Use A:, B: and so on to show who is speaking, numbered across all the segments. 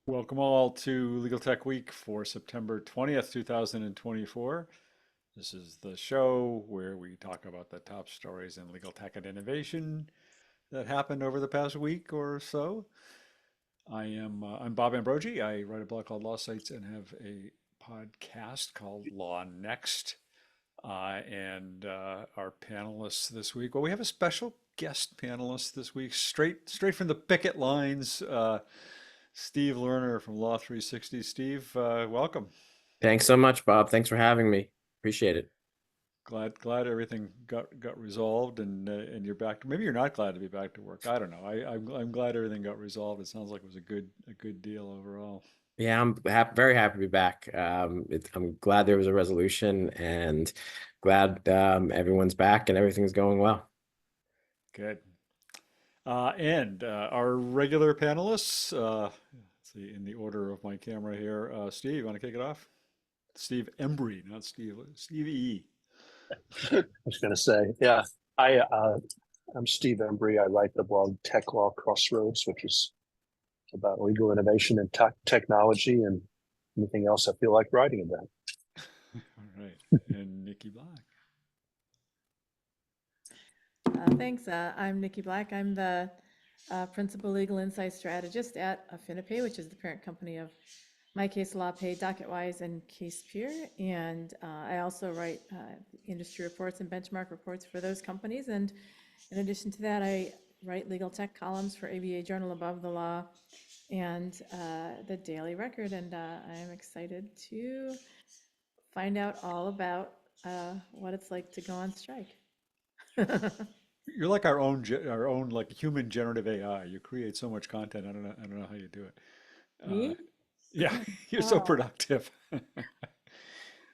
A: Welcome all to Legal Tech Week for September 20th, 2024. This is the show where we talk about the top stories in legal tech and innovation that happened over the past week or so. I'm Bob Ambrogi. I write a blog called Law Sites and have a podcast called Law Next. And our panelists this week, well, we have a special guest panelist this week, straight from the picket lines. Steve Lerner from Law 360. Steve, welcome.
B: Thanks so much, Bob. Thanks for having me. Appreciate it.
A: Glad everything got resolved and you're back. Maybe you're not glad to be back to work. I don't know. I'm glad everything got resolved. It sounds like it was a good deal overall.
B: Yeah, I'm very happy to be back. I'm glad there was a resolution and glad everyone's back and everything's going well.
A: Good. And our regular panelists, let's see, in the order of my camera here. Steve, you want to kick it off? Steve Embry, not Steve. Steve E.
C: I was going to say, yeah, I, uh, I'm Steve Embry. I write the blog Tech Law Crossroads, which is about legal innovation and technology and anything else I feel like writing about.
A: All right. And Nikki Black.
D: Thanks. I'm Nikki Black. I'm the Principal Legal Insight Strategist at Affinipay, which is the parent company of My Case Law Pay, DocketWise, and CasePeer. And I also write industry reports and benchmark reports for those companies. And in addition to that, I write legal tech columns for ABA Journal Above the Law and the Daily Record. And I'm excited to find out all about what it's like to go on strike.
A: You're like our own like human generative AI. You create so much content. I don't know how you do it.
D: Me?
A: Yeah, you're so
D: Oh.
A: productive.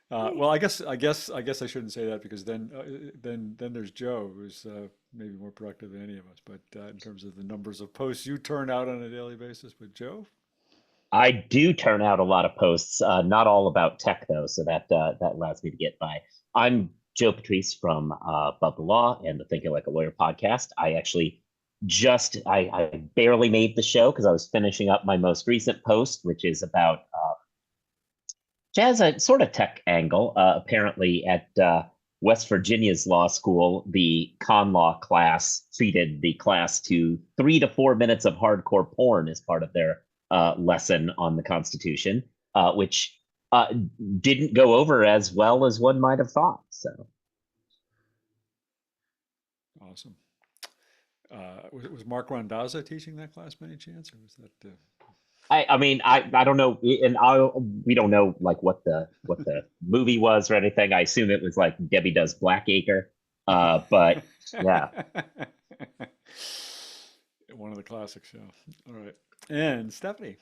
A: Well, I shouldn't say that because then there's Joe, who's maybe more productive than any of us. But in terms of the numbers of posts you turn out on a daily basis, but Joe,
E: I do turn out a lot of posts, not all about tech though, so that allows me to get by. I'm Joe Patrice from Above the Law and the Thinking Like a Lawyer podcast. I actually I barely made the show because I was finishing up my most recent post, which is about which has a sort of tech angle. Apparently, at West Virginia's law school, the con law class treated the class to 3 to 4 minutes of hardcore porn as part of their lesson on the Constitution, which didn't go over as well as one might have thought. So
A: awesome. Was Mark Randazza teaching that class by any chance, or was that?
E: I mean I don't know, and we don't know like what the movie was or anything. I assume it was like Debbie Does Blackacre, but yeah.
A: One of the classics, yeah. All right. And Stephanie.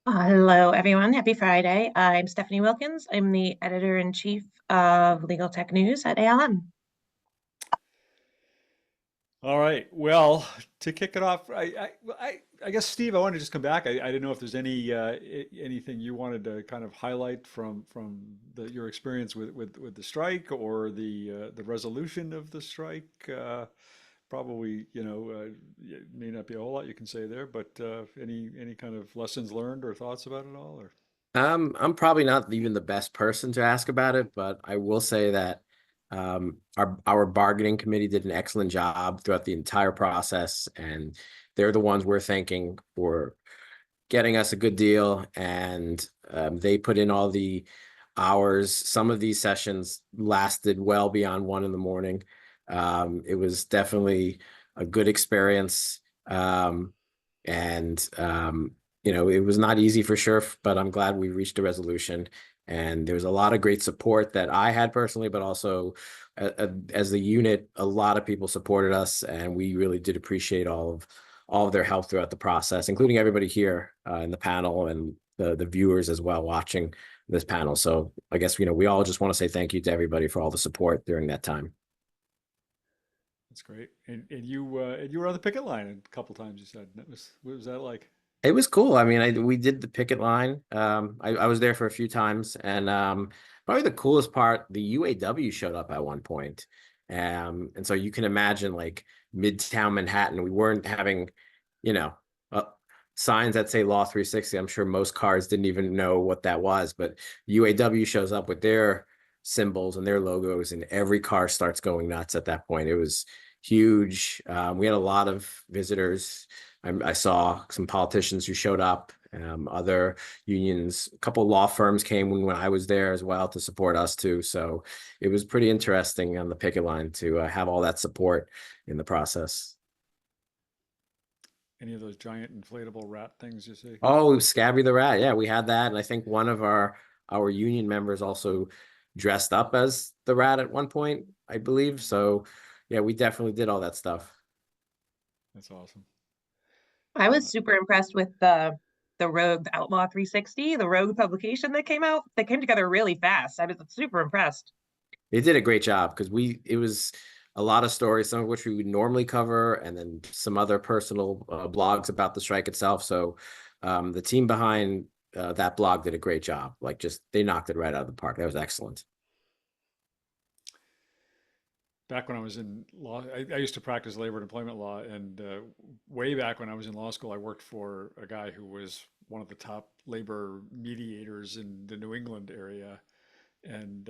F: Hello, everyone. Happy Friday. I'm Stephanie Wilkins. I'm the editor-in-chief of Legal Tech News at ALM.
A: All right. Well, to kick it off, I guess Steve, I want to just come back. I didn't know if there's anything you wanted to kind of highlight from your experience with the strike or the resolution of the strike. Probably, it may not be a whole lot you can say there, but any kind of lessons learned or thoughts about it all, or?
B: I'm probably not even the best person to ask about it, but I will say that our bargaining committee did an excellent job throughout the entire process, and they're the ones we're thanking for getting us a good deal. And they put in all the hours. Some of these sessions lasted well beyond 1 in the morning. It was definitely a good experience. It was not easy for sure, but I'm glad we reached a resolution. And there was a lot of great support that I had personally, but also as the unit, a lot of people supported us, and we really did appreciate all of their help throughout the process, including everybody here in the panel and the viewers as well watching this panel. So I guess we all just want to say thank you to everybody for all the support during that time.
A: That's great. And you were on the picket line a couple times, you said. What was that like?
B: It was cool. I mean, we did the picket line. I was there for a few times, and probably the coolest part, the UAW showed up at one point. And so you can imagine like Midtown Manhattan, we weren't having, signs that say Law 360. I'm sure most cars didn't even know what that was, but UAW shows up with their symbols and their logos, and every car starts going nuts at that point. It was huge. We had a lot of visitors. I saw some politicians who showed up, other unions, a couple of law firms came when I was there as well to support us too. So it was pretty interesting on the picket line to have all that support in the process.
A: Any of those giant inflatable rat things you see?
B: Oh, Scabby the Rat. Yeah, we had that. And I think one of our union members also dressed up as the rat at one point, I believe. So yeah, we definitely did all that stuff.
A: That's awesome.
F: I was super impressed with the Rogue, the Outlaw 360, the Rogue publication that came out. They came together really fast. I was super impressed.
B: They did a great job because it was a lot of stories, some of which we would normally cover, and then some other personal blogs about the strike itself. So the team behind that blog did a great job. Like, just they knocked it right out of the park. That was excellent.
A: Back when I was in law, I used to practice labor and employment law, and way back when I was in law school, I worked for a guy who was one of the top labor mediators in the New England area, and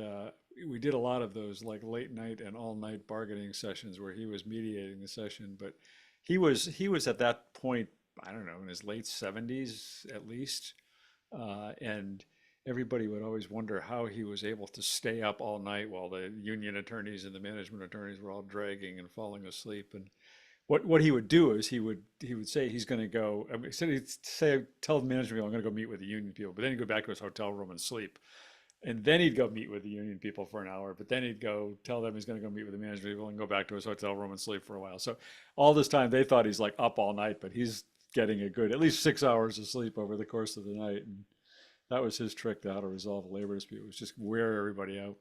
A: we did a lot of those like late night and all night bargaining sessions where he was mediating the session. But he was at that point, I don't know, in his late 70s at least, and everybody would always wonder how he was able to stay up all night while the union attorneys and the management attorneys were all dragging and falling asleep. And what he would do is he would say he's going to go. I mean, so he'd say, tell the management people, I'm going to go meet with the union people, but then he'd go back to his hotel room and sleep. And then he'd go meet with the union people for an hour, but then he'd go tell them he's going to go meet with the management people and go back to his hotel room and sleep for a while. So all this time they thought he's like up all night, but he's getting a good at least 6 hours of sleep over the course of the night. And that was his trick to how to resolve a labor dispute, was just wear everybody out.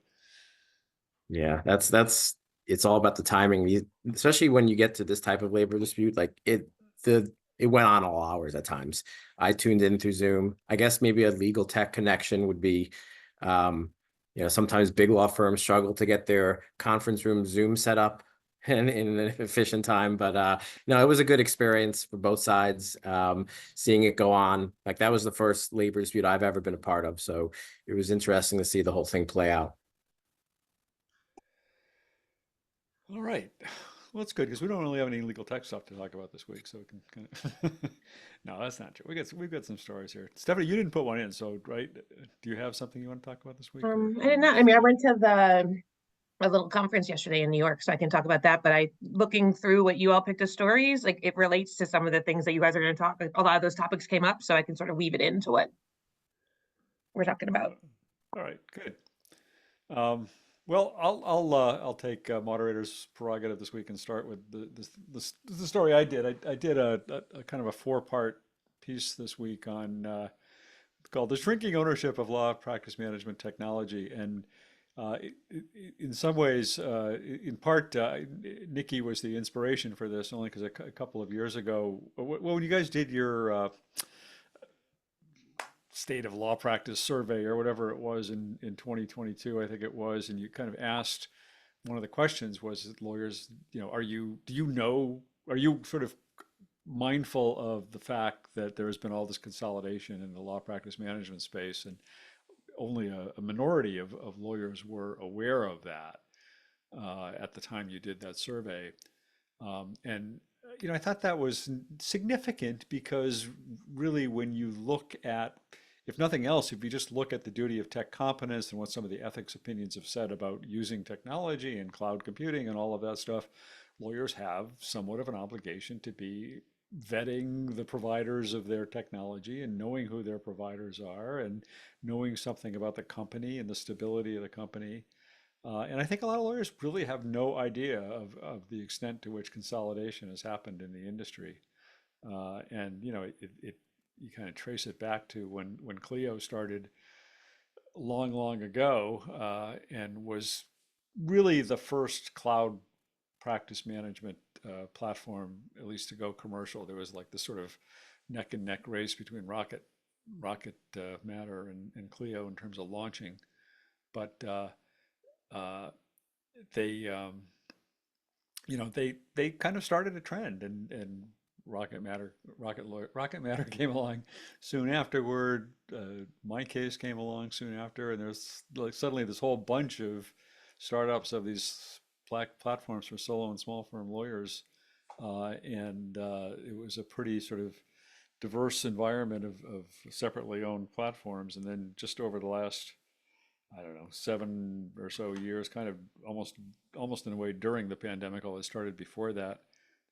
B: Yeah, that's it's all about the timing. Especially when you get to this type of labor dispute, like it went on all hours at times. I tuned in through Zoom. I guess maybe a legal tech connection would be, sometimes big law firms struggle to get their conference room Zoom set up in an efficient time. But no, it was a good experience for both sides. Seeing it go on, like that was the first labor dispute I've ever been a part of. So it was interesting to see the whole thing play out.
A: All right. Well, it's good because we don't really have any legal tech stuff to talk about this week, so we can kind of. No, that's not true. We've got some stories here. Stephanie, you didn't put one in, so right? Do you have something you want to talk about this week?
F: I did not. I mean, I went to a little conference yesterday in New York, so I can talk about that. But looking through what you all picked as stories, like it relates to some of the things that you guys are going to talk. A lot of those topics came up, so I can sort of weave it into what we're talking about.
A: All right, good. Well, I'll take moderator's prerogative this week and start with the story I did. I did a kind of a four-part piece this week on called "The Shrinking Ownership of Law Practice Management Technology," and in some ways, in part, Nikki was the inspiration for this, only because a couple of years ago, when you guys did your state of law practice survey or whatever it was in 2022, I think it was, and you kind of asked, one of the questions was, lawyers, are you sort of mindful of the fact that there has been all this consolidation in the law practice management space, and only a minority of lawyers were aware of that at the time you did that survey. And I thought that was significant because really when you look at, if nothing else, if you just look at the duty of tech competence and what some of the ethics opinions have said about using technology and cloud computing and all of that stuff, lawyers have somewhat of an obligation to be vetting the providers of their technology and knowing who their providers are and knowing something about the company and the stability of the company. And I think a lot of lawyers really have no idea of the extent to which consolidation has happened in the industry. And you kind of trace it back to when Clio started long, long ago, and was really the first cloud practice management platform, at least to go commercial. There was like this sort of neck and neck race between Rocket Matter and Clio in terms of launching, but they they kind of started a trend, and Rocket Matter came along soon afterward. My Case came along soon after, and there's like suddenly this whole bunch of startups of these platforms for solo and small firm lawyers, and it was a pretty sort of diverse environment of separately owned platforms. And then just over the last, I don't know, 7 or so years, kind of almost in a way during the pandemic, although it started before that,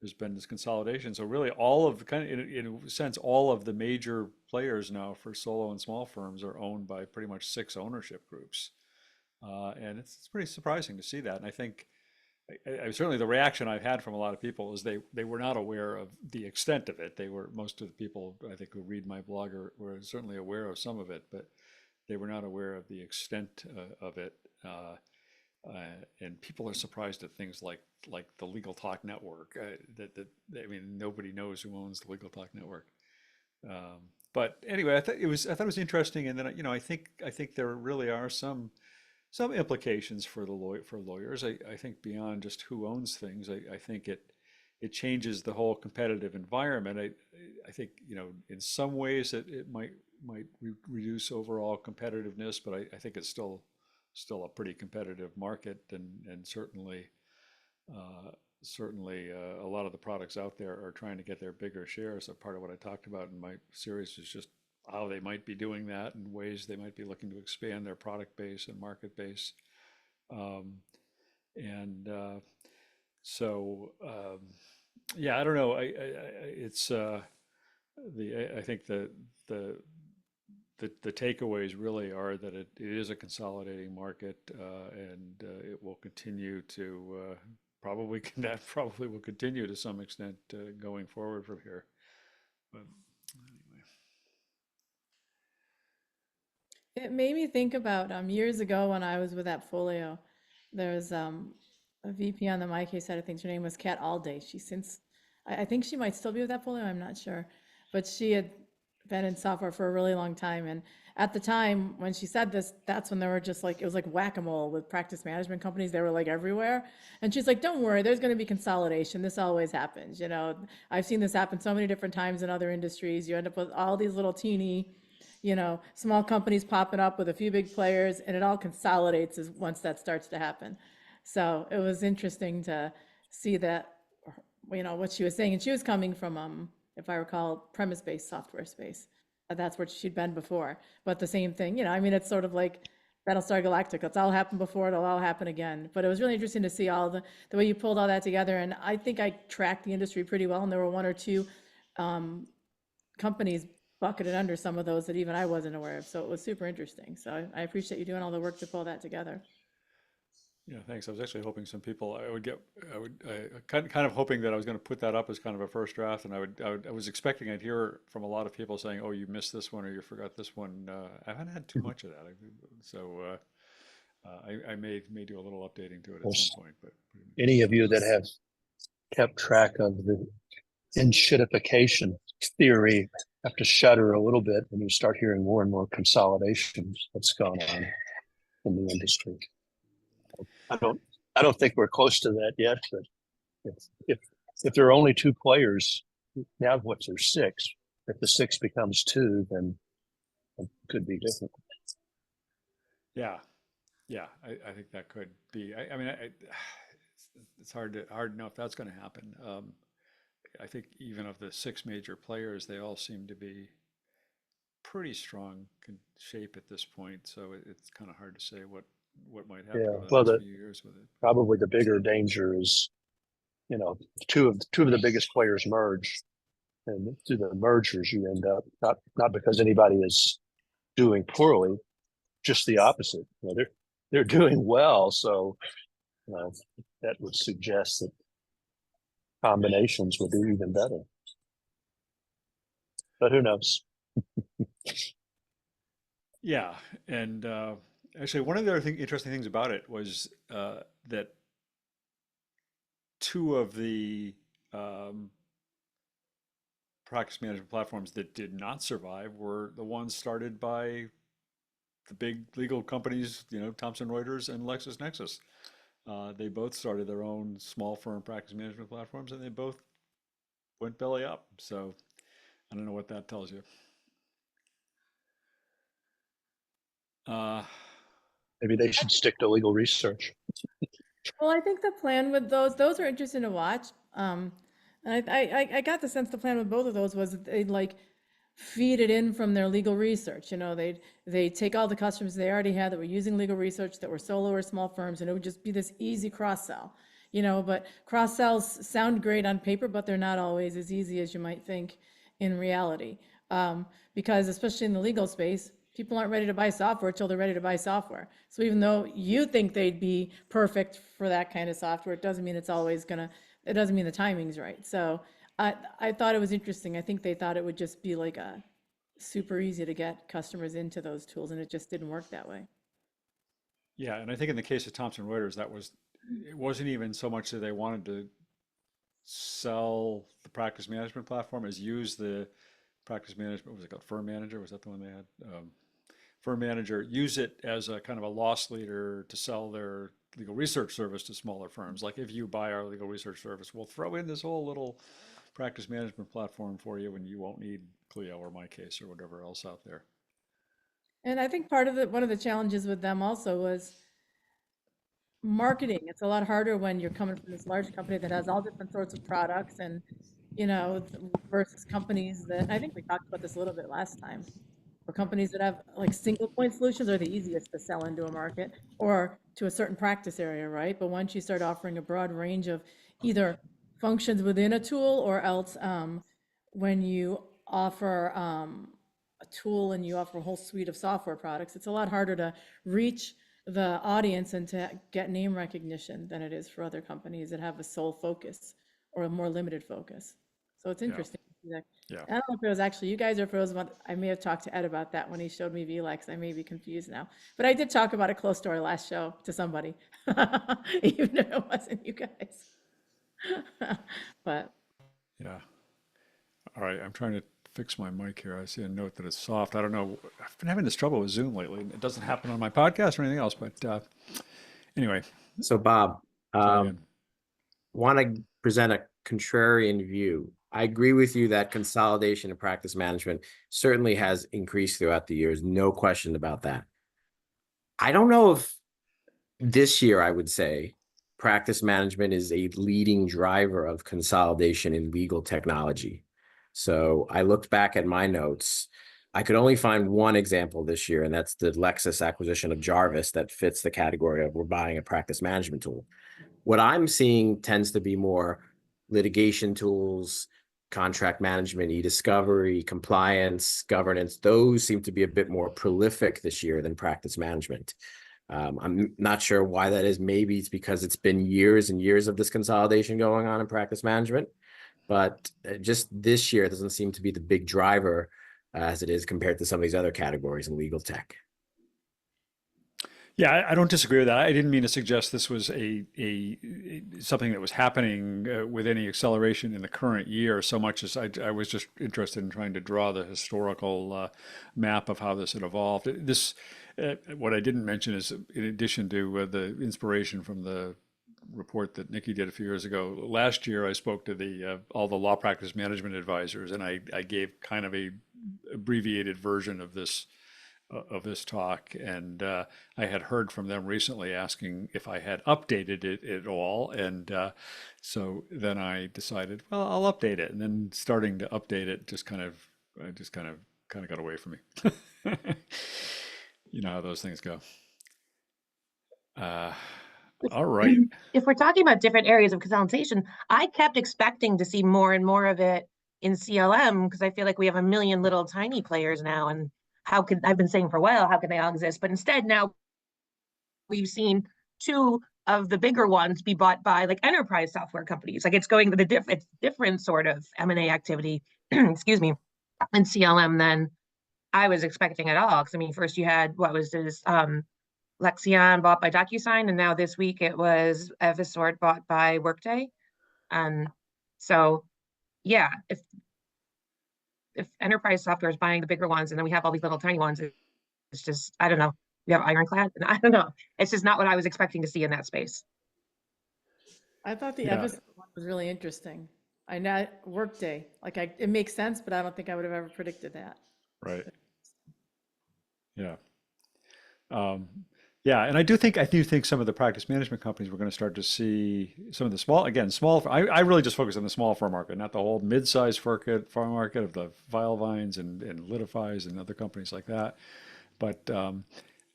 A: there's been this consolidation. So really all of kind of in a sense, all of the major players now for solo and small firms are owned by pretty much 6 ownership groups. And it's pretty surprising to see that. And I think certainly the reaction I've had from a lot of people is they were not aware of the extent of it. Most of the people I think who read my blog were certainly aware of some of it, but they were not aware of the extent of it. And people are surprised at things like the Legal Talk Network. I mean, nobody knows who owns the Legal Talk Network. But anyway, I thought it was interesting, and then I think there really are some implications for for lawyers. I think beyond just who owns things, I think it changes the whole competitive environment. I think in some ways it might reduce overall competitiveness, but I think it's still a pretty competitive market, and certainly a lot of the products out there are trying to get their bigger share. So part of what I talked about in my series is just how they might be doing that and ways they might be looking to expand their product base and market base. And yeah, I don't know. It's I think the takeaways really are that it is a consolidating market, and it will continue to that probably will continue to some extent going forward from here. But anyway.
D: It made me think about years ago when I was with Appfolio. There was a VP on the MyCase side of things. Her name was Kat Alday. She since I think she might still be with Appfolio. I'm not sure, but she had been in software for a really long time. And at the time when she said this, that's when there were just like it was like whack-a-mole with practice management companies. They were like everywhere. And she's like, "Don't worry, there's going to be consolidation. This always happens. I've seen this happen so many different times in other industries. You end up with all these little teeny." Small companies popping up with a few big players, and it all consolidates once that starts to happen. So it was interesting to see that, what she was saying. And she was coming from, if I recall, premise-based software space. That's where she'd been before. But the same thing, I mean, it's sort of like Battlestar Galactica. It's all happened before, it'll all happen again. But it was really interesting to see all the way you pulled all that together. And I think I tracked the industry pretty well, and there were 1 or 2 companies bucketed under some of those that even I wasn't aware of. So it was super interesting. So I appreciate you doing all the work to pull that together.
A: Yeah, thanks. I was actually hoping some people kind of hoping that I was going to put that up as kind of a first draft, and I was expecting I'd hear from a lot of people saying, "Oh, you missed this one or you forgot this one." I haven't had too much of that, so I may do a little updating to it at some point. But
C: any of you that have kept track of the enshittification theory have to shudder a little bit when you start hearing more and more consolidation that's gone on in the industry. I don't think we're close to that yet, but if there are only 2 players, now what's there 6? If the 6 becomes 2, then it could be different.
A: yeah, I think that could be. I mean, it's hard to know if that's going to happen. I think even of the 6 major players, they all seem to be pretty strong shape at this point. So it's kind of hard to say what might happen over the next few years with it.
C: Probably the bigger danger is, two of the biggest players merge, and through the mergers you end up not because anybody is doing poorly, just the opposite. They're doing well, so that would suggest that combinations would do even better. But who knows?
A: Yeah, and actually, one of the other interesting things about it was that 2 of the practice management platforms that did not survive were the ones started by the big legal companies, Thomson Reuters and LexisNexis. They both started their own small firm practice management platforms, and they both went belly up. So I don't know what that tells you.
C: Maybe they should stick to legal research.
D: Well, I think the plan with those are interesting to watch. And I got the sense the plan with both of those was that they'd like feed it in from their legal research. You know, they'd take all the customers they already had that were using legal research that were solo or small firms, and it would just be this easy cross sell. You know, but cross sells sound great on paper, but they're not always as easy as you might think in reality. Because especially in the legal space, people aren't ready to buy software until they're ready to buy software. So even though you think they'd be perfect for that kind of software, it doesn't mean it's always gonna, it doesn't mean the timing's right. So I thought it was interesting. I think they thought it would just be like a super easy to get customers into those tools, and it just didn't work that way.
A: Yeah, and I think in the case of Thomson Reuters, it wasn't even so much that they wanted to sell the practice management platform as use the practice management, what was it called? Firm Manager? Was that the one they had? Firm Manager, use it as a kind of a loss leader to sell their legal research service to smaller firms. Like, if you buy our legal research service, we'll throw in this whole little practice management platform for you, and you won't need Clio or MyCase or whatever else out there.
D: And I think one of the challenges with them also was marketing. It's a lot harder when you're coming from this large company that has all different sorts of products and, you know, versus companies that, I think we talked about this a little bit last time, for companies that have like single point solutions are the easiest to sell into a market or to a certain practice area, right? But once you start offering a broad range of either functions within a tool or else when you offer a tool and you offer a whole suite of software products, it's a lot harder to reach the audience and to get name recognition than it is for other companies that have a sole focus or a more limited focus. So it's interesting to see that.
A: Yeah.
D: I don't know if it was actually you guys or if it was I may have talked to Ed about that when he showed me VLEX. I may be confused now. But I did talk about it close to our last show to somebody, even if it wasn't you guys. But
A: Yeah. All right, I'm trying to fix my mic here. I see a note that it's soft. I don't know. I've been having this trouble with Zoom lately. It doesn't happen on my podcast or anything else, but anyway,
B: So Bob,
A: try again.
B: want to present a contrarian view. I agree with you that consolidation of practice management certainly has increased throughout the years. No question about that. I don't know if this year, I would say, practice management is a leading driver of consolidation in legal technology. So I looked back at my notes. I could only find one example this year, and that's the Lexis acquisition of Jarvis that fits the category of we're buying a practice management tool. What I'm seeing tends to be more litigation tools, contract management, e-discovery, compliance, governance. Those seem to be a bit more prolific this year than practice management. I'm not sure why that is. Maybe it's because it's been years and years of this consolidation going on in practice management, but just this year it doesn't seem to be the big driver as it is compared to some of these other categories in legal tech.
A: Yeah, I don't disagree with that. I didn't mean to suggest this was something that was happening with any acceleration in the current year so much as I was just interested in trying to draw the historical map of how this had evolved. What I didn't mention is, in addition to the inspiration from the report that Nikki did a few years ago, last year I spoke to all the law practice management advisors, and I gave kind of a abbreviated version of this talk, and I had heard from them recently asking if I had updated it at all, and so then I decided, well, I'll update it, and then starting to update it just kind of got away from me. You know how those things go. All right.
F: If we're talking about different areas of consolidation, I kept expecting to see more and more of it in CLM because I feel like we have a million little tiny players now, and I've been saying for a while, how can they all exist? But instead now we've seen two of the bigger ones be bought by like enterprise software companies. Like it's going with it's different sort of M&A activity, excuse me, in CLM than I was expecting at all. Because I mean, first you had what was this Lexion bought by DocuSign, and now this week it was Evisort bought by Workday. So yeah, if enterprise software is buying the bigger ones and then we have all these little tiny ones, it's just, I don't know. We have Ironclad, and I don't know. It's just not what I was expecting to see in that space.
D: I thought the
A: Yeah.
D: Evis one was really interesting. I know Workday, like it makes sense, but I don't think I would have ever predicted that.
A: Right. Yeah. Um, yeah, and I do think some of the practice management companies we're going to start to see some of the small. I really just focus on the small firm market, not the whole mid-sized firm market of the Filevines and Litifys and other companies like that. But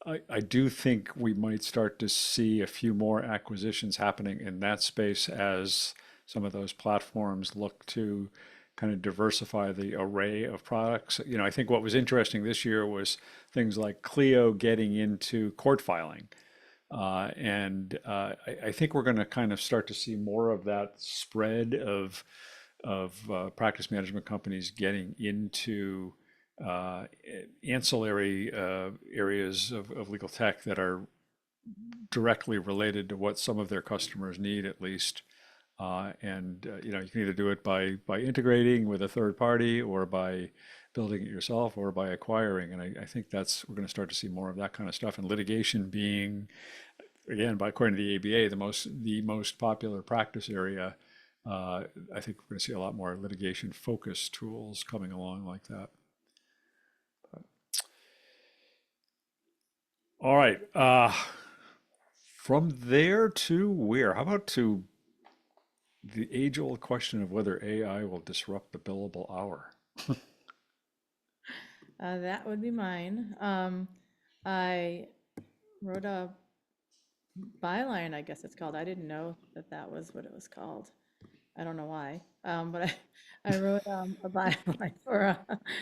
A: I do think we might start to see a few more acquisitions happening in that space as some of those platforms look to kind of diversify the array of products. I think what was interesting this year was things like Clio getting into court filing. I think we're going to kind of start to see more of that spread of practice management companies getting into uh, ancillary areas of legal tech that are directly related to what some of their customers need, at least. You can either do it by integrating with a third party, or by building it yourself, or by acquiring. And I think we're going to start to see more of that kind of stuff. And litigation being, again, according to the ABA, the most popular practice area. I think we're going to see a lot more litigation focused tools coming along like that. All right. From there to where? How about to the age-old question of whether AI will disrupt the billable hour?
D: That would be mine. I wrote a byline, I guess it's called. I didn't know that that was what it was called. I don't know why. But I wrote a byline for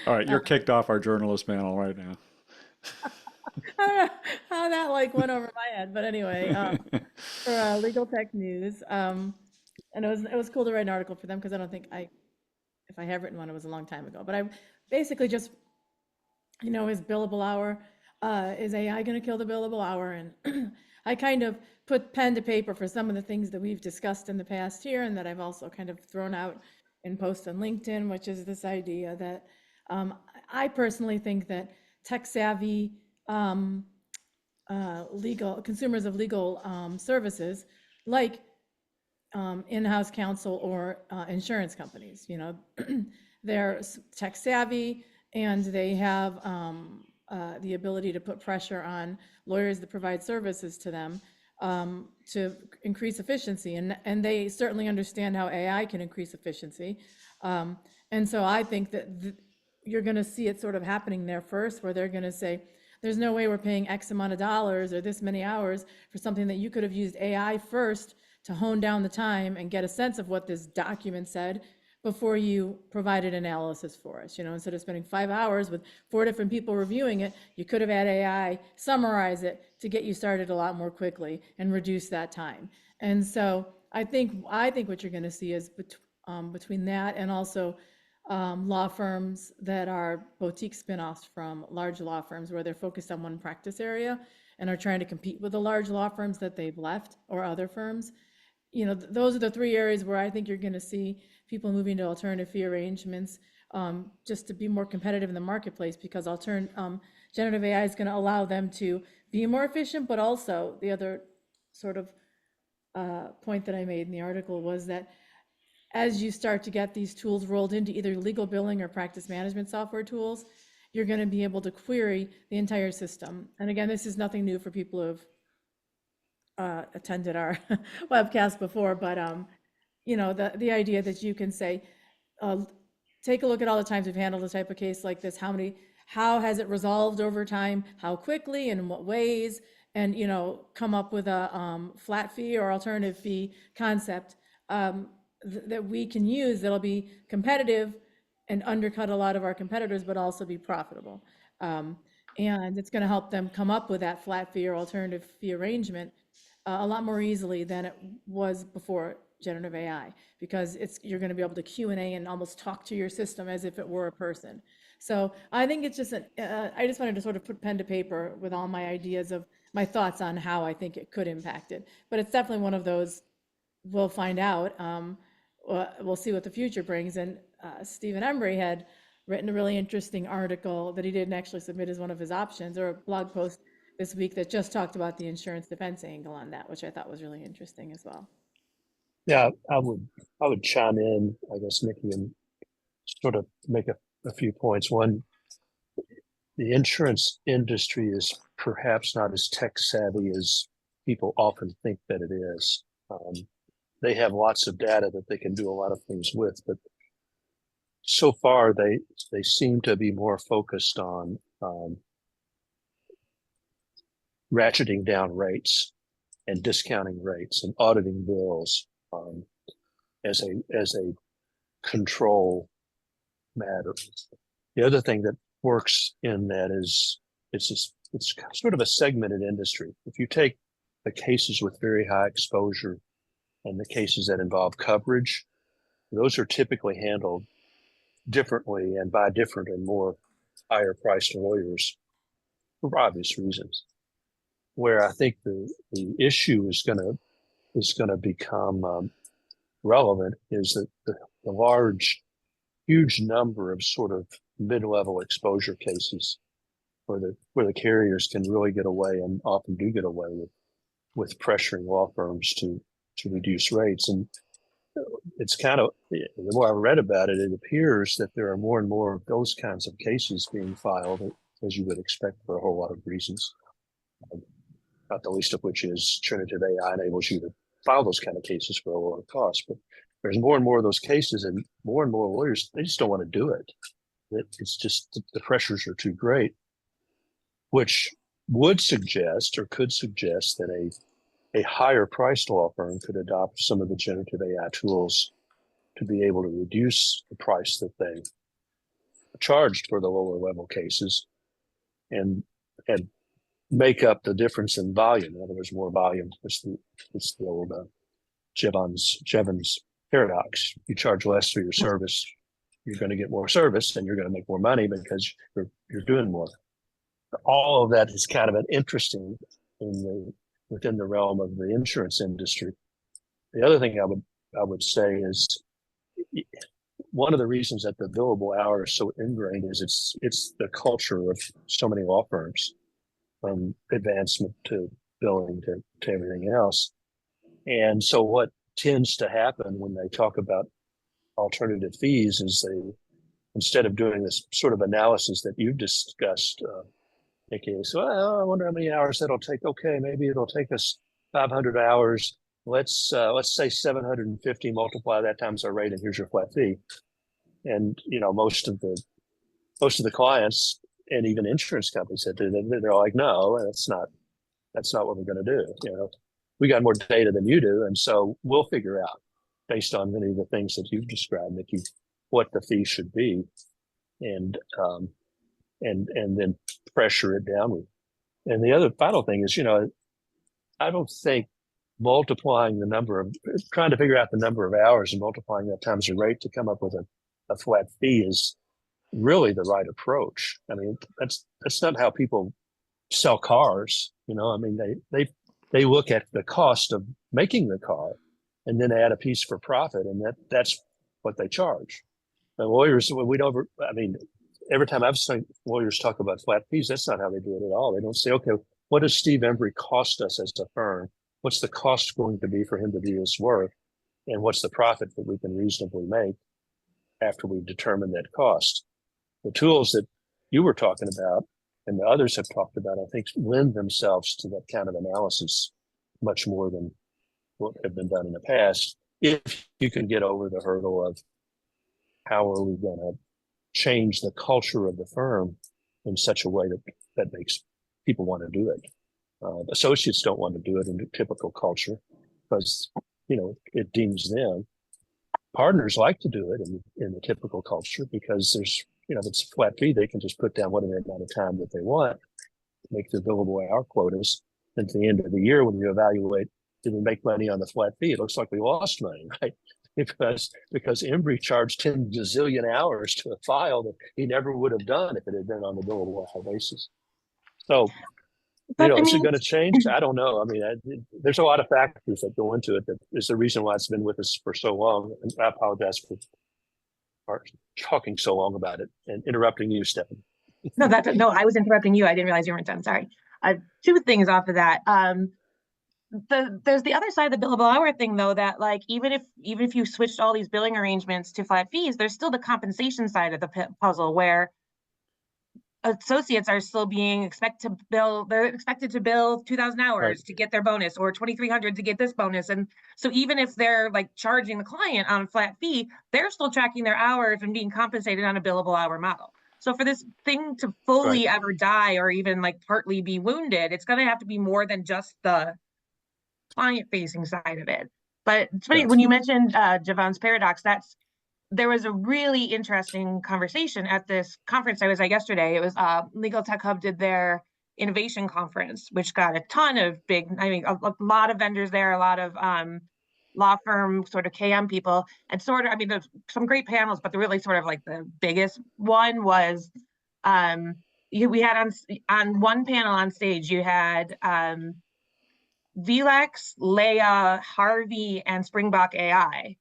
A: All right, you're kicked off our journalist panel right now.
D: I don't know how that like went over my head, but anyway, for Legal Tech News. And it was cool to write an article for them because I don't think if I have written one, it was a long time ago. But I basically just, is billable hour, is AI going to kill the billable hour? And I kind of put pen to paper for some of the things that we've discussed in the past here, and that I've also kind of thrown out in posts on LinkedIn, which is this idea that I personally think that tech savvy legal consumers of legal services, like in-house counsel or insurance companies, they're tech savvy, and they have the ability to put pressure on lawyers that provide services to them to increase efficiency, and they certainly understand how AI can increase efficiency. And so I think that you're going to see it sort of happening there first, where they're going to say, there's no way we're paying X amount of dollars or this many hours for something that you could have used AI first to hone down the time and get a sense of what this document said before you provided analysis for us. Instead of spending 5 hours with 4 different people reviewing it, you could have had AI summarize it to get you started a lot more quickly and reduce that time. And so I think what you're going to see is between that and also law firms that are boutique spinoffs from large law firms, where they're focused on one practice area and are trying to compete with the large law firms that they've left, or other firms. Those are the 3 areas where I think you're going to see people moving to alternative fee arrangements, just to be more competitive in the marketplace, because generative AI is going to allow them to be more efficient. But also, the other sort of point that I made in the article was that as you start to get these tools rolled into either legal billing or practice management software tools, you're going to be able to query the entire system. And again, this is nothing new for people who have attended our webcast before, but the idea that you can say, take a look at all the times we've handled a type of case like this. How has it resolved over time? How quickly and in what ways? And come up with a flat fee or alternative fee concept that we can use that'll be competitive and undercut a lot of our competitors, but also be profitable. And it's going to help them come up with that flat fee or alternative fee arrangement a lot more easily than it was before generative AI, because you're going to be able to Q&A and almost talk to your system as if it were a person. So I think it's just I just wanted to sort of put pen to paper with all my ideas of my thoughts on how I think it could impact it. But it's definitely one of those, we'll find out. We'll see what the future brings. And Stephen Embry had written a really interesting article that he didn't actually submit as one of his options, or a blog post this week that just talked about the insurance defense angle on that, which I thought was really interesting as well.
C: Yeah, I would chime in, I guess, Nikki, and sort of make a few points. One, the insurance industry is perhaps not as tech savvy as people often think that it is. They have lots of data that they can do a lot of things with, but so far they seem to be more focused on ratcheting down rates and discounting rates and auditing bills as a control matter. The other thing that works in that is it's sort of a segmented industry. If you take the cases with very high exposure and the cases that involve coverage, those are typically handled differently and by different and more higher priced lawyers for obvious reasons. Where I think the issue is going to become relevant is that the large, huge number of sort of mid-level exposure cases where the carriers can really get away and often do get away with pressuring law firms to reduce rates. And it's kind of, the more I read about it, it appears that there are more and more of those kinds of cases being filed, as you would expect, for a whole lot of reasons. Not the least of which is generative AI enables you to file those kind of cases for a lower cost. But there's more and more of those cases, and more lawyers, they just don't want to do it. It's just the pressures are too great, which would suggest or could suggest that a higher priced law firm could adopt some of the generative AI tools to be able to reduce the price that they charged for the lower level cases and make up the difference in volume. In other words, more volume. It's the old Jevons paradox. You charge less for your service, you're going to get more service, and you're going to make more money because you're doing more. All of that is kind of an interesting within the realm of the insurance industry. The other thing I would say is one of the reasons that the billable hour is so ingrained is it's the culture of so many law firms, from advancement to billing to everything else. And so what tends to happen when they talk about alternative fees is instead of doing this sort of analysis that you've discussed, Nikki, so I wonder how many hours that'll take. Okay, maybe it'll take us 500 hours. Let's say 750, multiply that times our rate, and here's your flat fee. And most of the clients and even insurance companies said they're like, no, that's not what we're going to do. We got more data than you do, and so we'll figure out based on many of the things that you've described, Nikki, what the fee should be, and then pressure it downward. And the other final thing is, I don't think trying to figure out the number of hours and multiplying that times the rate to come up with a flat fee is really the right approach. I mean, that's not how people sell cars. I mean, they look at the cost of making the car and then add a piece for profit, and that's what they charge. And lawyers, every time I've seen lawyers talk about flat fees, that's not how they do it at all. They don't say, okay, what does Steve Embry cost us as a firm? What's the cost going to be for him to do this work? And what's the profit that we can reasonably make after we've determined that cost? The tools that you were talking about and the others have talked about, I think, lend themselves to that kind of analysis much more than what have been done in the past, if you can get over the hurdle of how are we going to change the culture of the firm in such a way that makes people want to do it. Associates don't want to do it in the typical culture because, it deems them. Partners like to do it in the typical culture because there's, if it's a flat fee, they can just put down whatever amount of time that they want, make their billable hour quotas. And at the end of the year, when you evaluate, did we make money on the flat fee? It looks like we lost money, right? Because Embry charged 10 gazillion hours to a file that he never would have done if it had been on the billable hour basis. So, is it going to change? I don't know. I mean, there's a lot of factors that go into it. That is the reason why it's been with us for so long. And I apologize for talking so long about it and interrupting you, Stephanie.
F: No, I was interrupting you. I didn't realize you weren't done. Sorry. Two things off of that. there's the other side of the billable hour thing though, that like even if you switched all these billing arrangements to flat fees, there's still the compensation side of the puzzle where associates are still being they're expected to bill 2,000 hours
C: Right.
F: to get their bonus, or 2,300 to get this bonus. And so even if they're like charging the client on a flat fee, they're still tracking their hours and being compensated on a billable hour model. So for this thing to fully ever die or even like partly be wounded, it's going to have to be more than just the client facing side of it. But it's funny
A: Yeah.
F: when you mentioned Javon's paradox, there was a really interesting conversation at this conference I was at yesterday. It was Legal Tech Hub did their innovation conference, which got a ton of a lot of vendors there, a lot of law firm sort of KM people, and there's some great panels, but the really sort of like the biggest one was we had on one panel on stage, you had VLEX, Leia, Harvey, and Springbok AI.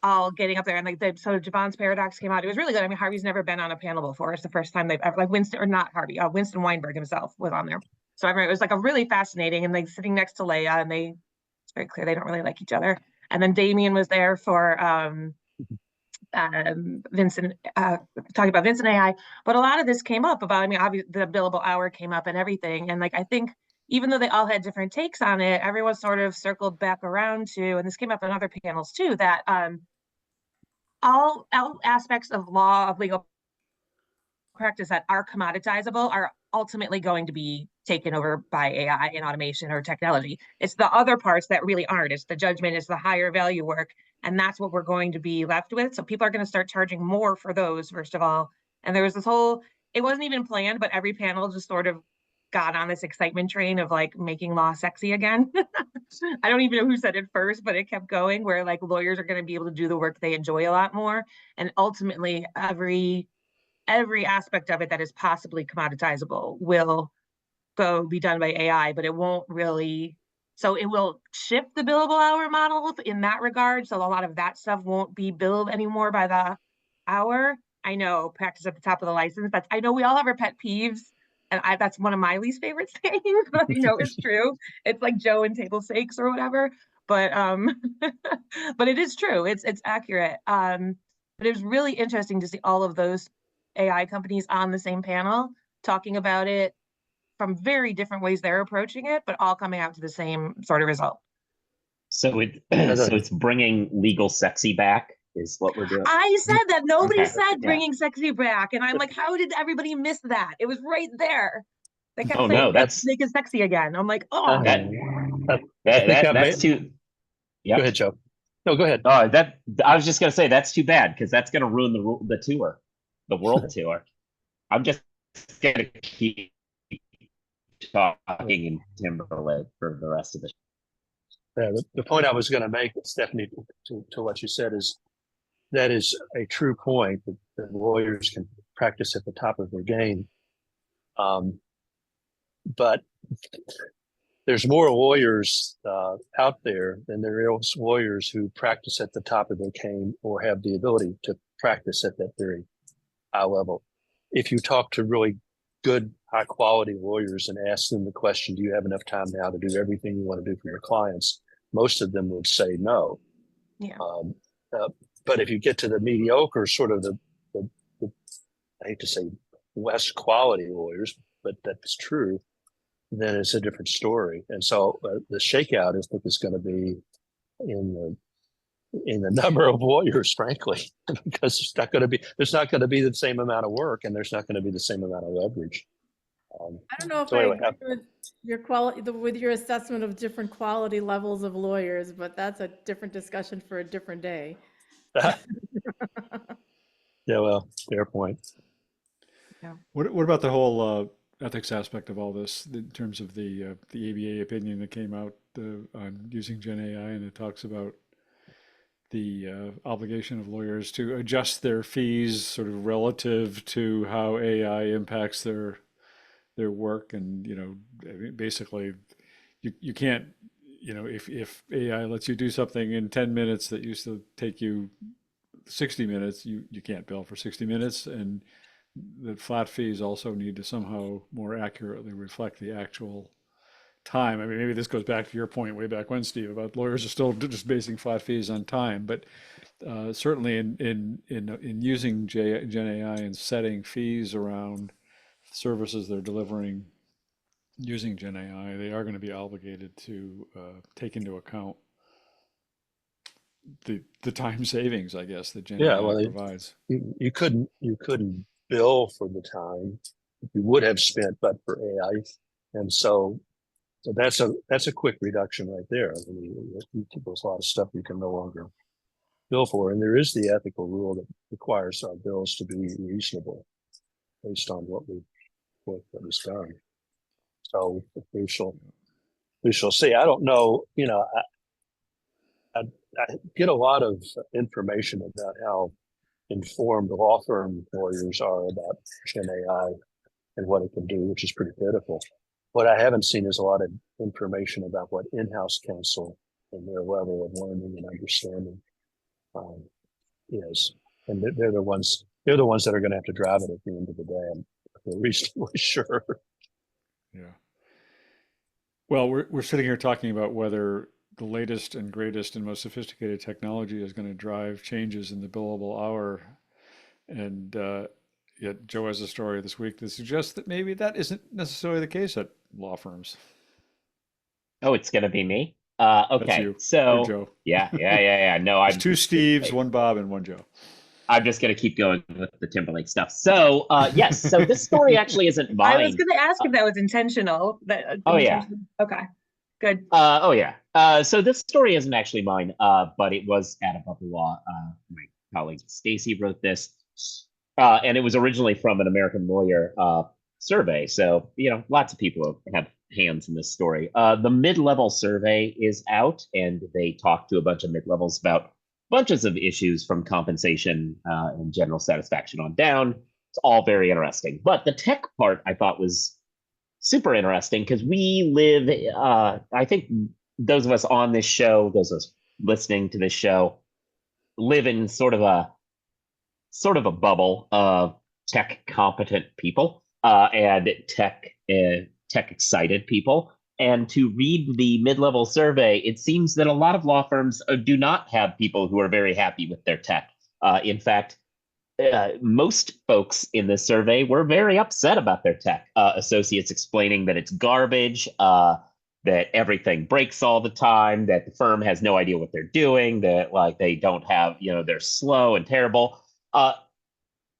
F: All getting up there, and so Javon's paradox came out. It was really good. I mean, Harvey's never been on a panel before. It's the first time they've ever, like Winston, or not Harvey, Winston Weinberg himself was on there. So it was like a really fascinating, and like sitting next to Leia, and it's very clear they don't really like each other. And then Damien was there for Vincent, talking about Vincent AI. But a lot of this came up about, obviously the billable hour came up and everything. And like, I think even though they all had different takes on it, everyone sort of circled back around to, and this came up in other panels too, that all aspects of legal practice that are commoditizable are ultimately going to be taken over by AI and automation or technology. It's the other parts that really aren't. It's the judgment, it's the higher value work, and that's what we're going to be left with. So people are going to start charging more for those, first of all. And there was this whole, it wasn't even planned, but every panel just sort of got on this excitement train of like making law sexy again. I don't even know who said it first, but it kept going, where like lawyers are going to be able to do the work they enjoy a lot more. And ultimately every aspect of it that is possibly commoditizable will be done by AI, but it won't really. So it will shift the billable hour model in that regard. So a lot of that stuff won't be billed anymore by the hour. I know, practice at the top of the license. I know we all have our pet peeves, and that's one of my least favorite things, but I know it's true. It's like Joe and table stakes or whatever. But but it is true. It's accurate. But it was really interesting to see all of those AI companies on the same panel talking about it from very different ways they're approaching it, but all coming out to the same sort of result.
E: So it's bringing legal sexy back is what we're doing.
F: I said that. Nobody
E: Okay.
F: said bringing sexy back, and I'm like, how did everybody miss that? It was right there. They kept
E: Oh,
F: saying,
E: no, that's
F: make it sexy again. I'm like, oh,
E: that's too. Yep.
C: Go ahead, Joe. No, go ahead.
E: I was just gonna say that's too bad, because that's gonna ruin the tour, the world tour. I'm just gonna keep talking in Timberlake for the rest of the show.
C: Yeah, the point I was going to make, Stephanie, to what you said is that is a true point, that lawyers can practice at the top of their game. But there's more lawyers out there than there is lawyers who practice at the top of their game or have the ability to practice at that very high level. If you talk to really good, high quality lawyers and ask them the question, do you have enough time now to do everything you want to do for your clients? Most of them would say no.
F: yeah.
C: But if you get to the mediocre, sort of the I hate to say less quality lawyers, but that's true, then it's a different story. And so the shakeout, I think, is going to be in the number of lawyers, frankly, because there's not going to be the same amount of work, and there's not going to be the same amount of leverage.
D: I don't know if
C: So anyway,
D: I agree with your with your assessment of different quality levels of lawyers, but that's a different discussion for a different day.
C: Yeah, well, fair point.
A: What about the whole ethics aspect of all this in terms of the ABA opinion that came out on using Gen AI, and it talks about the obligation of lawyers to adjust their fees sort of relative to how AI impacts their work, and basically you can't, if AI lets you do something in 10 minutes that used to take you 60 minutes, you can't bill for 60 minutes, and the flat fees also need to somehow more accurately reflect the actual time. I mean, maybe this goes back to your point way back when, Steve, about lawyers are still just basing flat fees on time, but certainly in using Gen AI and setting fees around services they're delivering using Gen AI, they are going to be obligated to take into account the time savings, I guess, that Gen
C: Yeah,
A: AI
C: well,
A: provides.
C: you couldn't bill for the time you would have spent but for AI, and so that's a quick reduction right there. I mean, there's a lot of stuff you can no longer bill for, and there is the ethical rule that requires our bills to be reasonable based on what was done. So we shall see. I don't know. You know, I get a lot of information about how informed law firm lawyers are about Gen AI and what it can do, which is pretty pitiful. What I haven't seen is a lot of information about what in-house counsel and their level of learning and understanding is, and they're the ones that are going to have to drive it at the end of the day. I'm reasonably sure.
A: Yeah. Well, we're sitting here talking about whether the latest and greatest and most sophisticated technology is going to drive changes in the billable hour. And yet Joe has a story this week that suggests that maybe that isn't necessarily the case at law firms.
E: Oh, it's gonna be me.
A: That's
E: Okay,
A: you. You're
E: so
A: Joe.
E: yeah. No,
A: There's two Steves, one Bob, and one Joe.
E: I'm just gonna keep going with the Timberlake stuff. So, yes, so this story actually isn't
F: I was
E: mine.
F: going to ask if that was intentional.
E: Oh, yeah.
F: Okay, good.
E: Oh yeah. So this story isn't actually mine, but it was at Above the Law. My colleague Stacy wrote this, and it was originally from an American lawyer survey. So lots of people have hands in this story. The mid-level survey is out, and they talked to a bunch of mid-levels about bunches of issues from compensation and general satisfaction on down. It's all very interesting. But the tech part I thought was super interesting because we live, I think those of us on this show, those of us listening to this show, live in sort of a bubble of tech competent people and tech excited people. And to read the mid-level survey, it seems that a lot of law firms do not have people who are very happy with their tech. In fact, most folks in this survey were very upset about their tech. Associates explaining that it's garbage, that everything breaks all the time, that the firm has no idea what they're doing, that like they don't have, they're slow and terrible.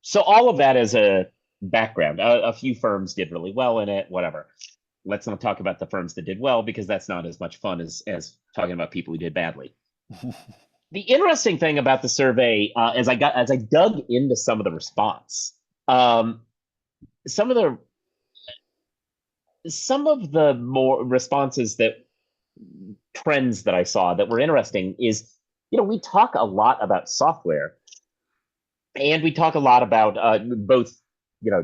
E: So all of that as a background. A few firms did really well in it, whatever. Let's not talk about the firms that did well because that's not as much fun as talking about people who did badly. The interesting thing about the survey, as I dug into some of the response, some of the more responses trends that I saw that were interesting is, we talk a lot about software, and we talk a lot about both,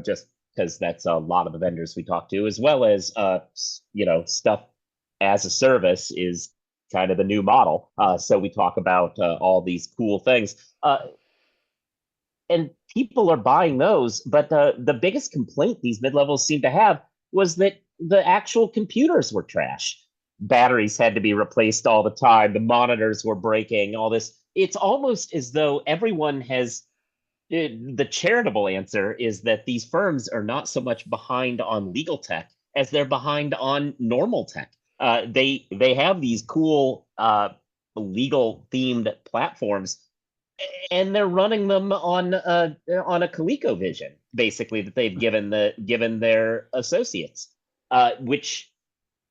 E: just because that's a lot of the vendors we talk to, as well as stuff as a service is kind of the new model. So we talk about all these cool things. And people are buying those. But the biggest complaint these mid-levels seem to have was that the actual computers were trash. Batteries had to be replaced all the time. The monitors were breaking, all this. It's almost as though everyone has... The charitable answer is that these firms are not so much behind on legal tech as they're behind on normal tech. They have these cool legal themed platforms, and they're running them on a ColecoVision, basically, that they've given their associates. Which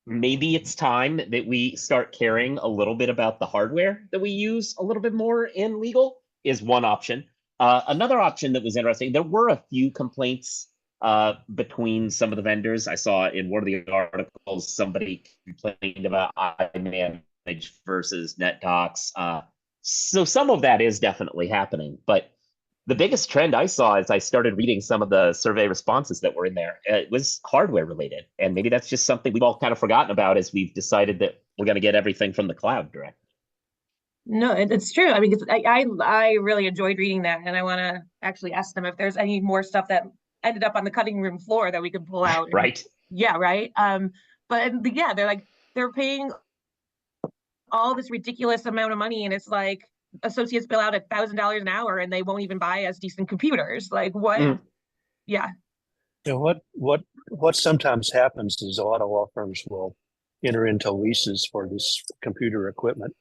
E: maybe it's time that we start caring a little bit about the hardware that we use a little bit more in legal is one option. Another option that was interesting, there were a few complaints between some of the vendors. I saw in one of the articles somebody complained about iManage versus NetDocs. So some of that is definitely happening. But the biggest trend I saw as I started reading some of the survey responses that were in there, it was hardware related. And maybe that's just something we've all kind of forgotten about as we've decided that we're going to get everything from the cloud direct.
F: No, it's true. I mean, I really enjoyed reading that, and I want to actually ask them if there's any more stuff that ended up on the cutting room floor that we could pull out.
E: Right.
F: Yeah, right. But yeah, they're paying all this ridiculous amount of money, and it's like associates bill out $1,000 an hour and they won't even buy us decent computers. Like what?
E: Mm.
F: Yeah.
C: You know, what sometimes happens is a lot of law firms will enter into leases for this computer equipment,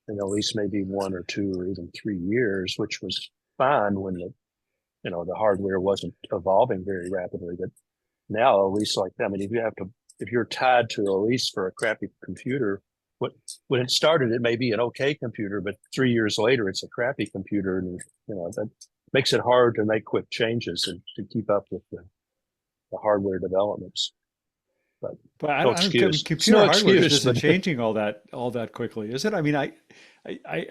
C: and the lease may be 1 or 2 or even 3 years, which was fine when the hardware wasn't evolving very rapidly. But now a lease like that, I mean, if you're tied to a lease for a crappy computer, when it started, it may be an okay computer, but 3 years later, it's a crappy computer, and that makes it hard to make quick changes and to keep up with the hardware developments. But
A: I
C: no
A: don't,
C: excuse.
A: computer
C: No
A: hardware just
C: excuse,
A: isn't
C: but-
A: changing all that quickly, is it? I mean, I